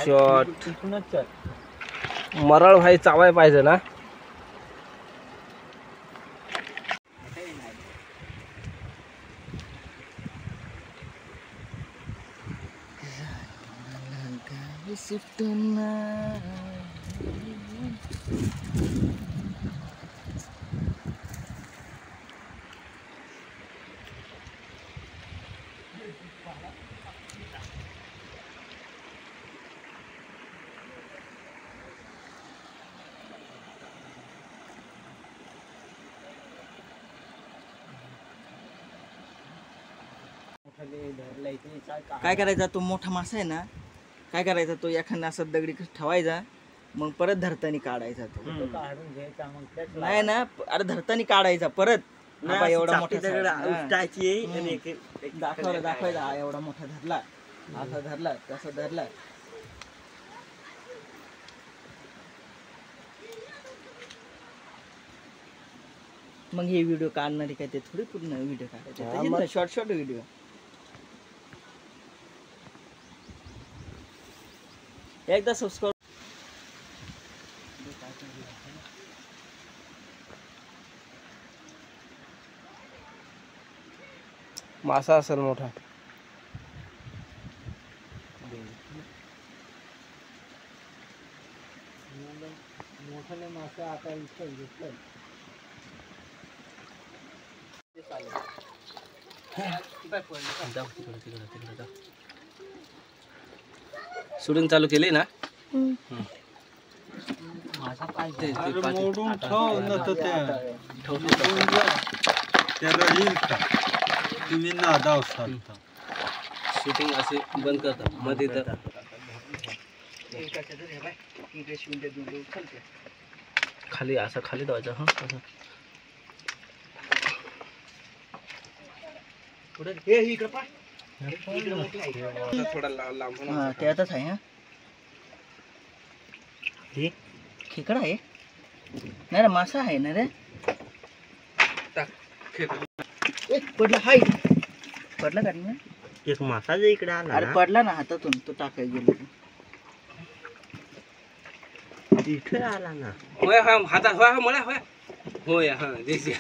Shot Maral भाई चावाय पाहिजे ना. काय करायचा तो मोठा मासा आहे ना, काय करायचा तो एखादा असा दगडी ठेवायचा, मग परत धरतानी काढायचा तो. नाही ना, अरे धरतानी काढायचा परत. एवढा मोठा दाखवायचा एवढा मोठा धरला, असा धरला तसा धरला. मग हे व्हिडिओ काढणारे काय ते थोडी पूर्ण व्हिडिओ काढायचे, शॉर्ट शॉर्ट व्हिडिओ. एकदा सबस्क्राइब. मासा असेल मोठा. मोठाले मासा आता इथं घेतलं. शूटिंग चालू केली ना. मोडून ठेव न तर त्याला येईल का तुम्ही ना दाव सांगता. शूटिंग असे बंद करता मध्ये तर खाली असं खाली धावायचं. हा थोडा लांब त्यातच आहे. खेकडा आहे नाही रे, मासा आहे ना रे. पडला हाय, पडला का रे? एक मासा जे इकडे आला. अरे पडला ना हातातून, तो टाकायला गेलो इथे आला ना. होय हा हातात होय हा मला होय होय हा देशी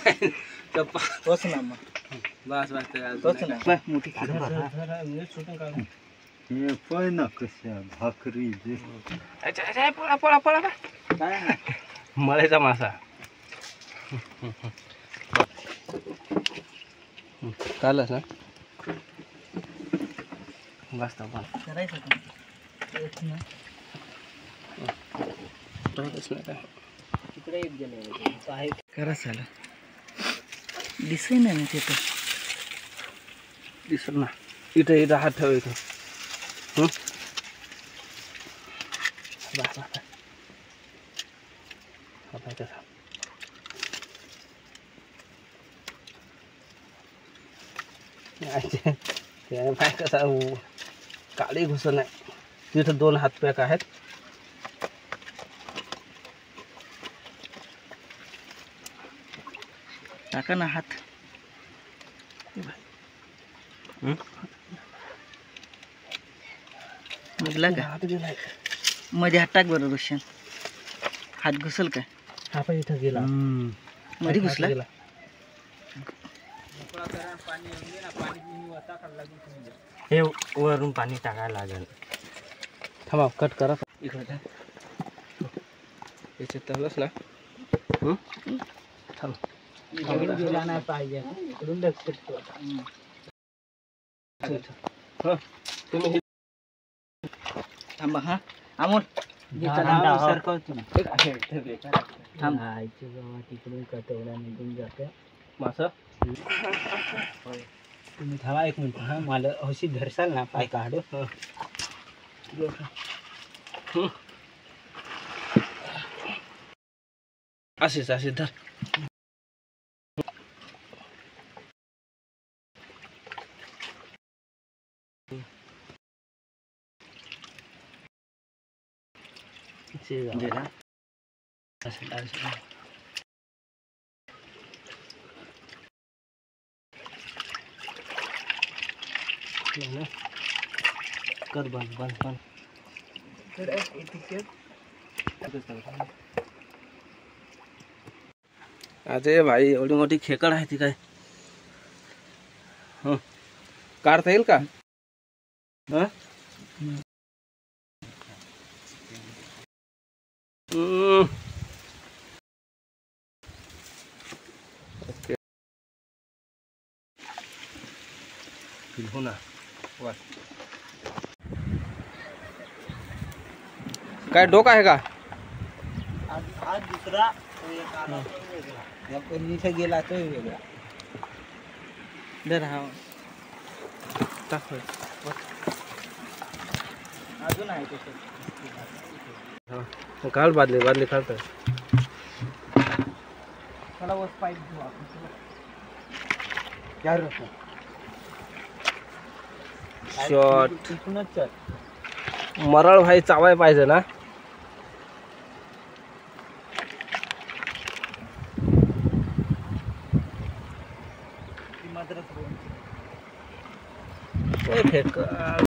तोच ना. मग बस बस तोच ना मोठी. हे पण ना कशा भाकरी जे पळा पळा पळा मळ्याचा मासा. चालच ना बसता पण करायचं ना. तिकडे येत गेले करा झालं. दिसय ना तिथं. दिसत ना. इथं इथं हात ठेव इथं. पाय कसा काळी घुसत नाही. तिथं 2 हात पॅक आहेत. टाका ना हात. निघला का हात गेलाय मध्ये? हात टाक बरं रुशन. हात घुसल का? हा पण इथं गेला मध्ये घुसला. हे वरून पाणी टाकायला लागेल. थांबा कट करा. इकडे याच्यात तलच ना. थांब गेला नाही पाहिजे. तुम्ही थांबा. हा अमोल तिकडून कटवडा निघून जाते मासा. तुम्ही थांबा 1 मिनिट. हा मला हशी धरसाल ना पाय काढू. असेच असे धर. कर बंद बंद बंद अरे भाई एवढी मोठी खेकड आहे ती काय काढता येईल का हं? ओके हो ना वा काय डोका आहे का आज दुसरा इथे गेला तो वेगळा धर हा टाक अजून आहे तसं हा काढ बादली बादली काढतोय थोडा वस पाईप घेऊ आपण शॉट तिथूनच चल मरळ भाई चावाय पाहिजे ना ती मात्र फेक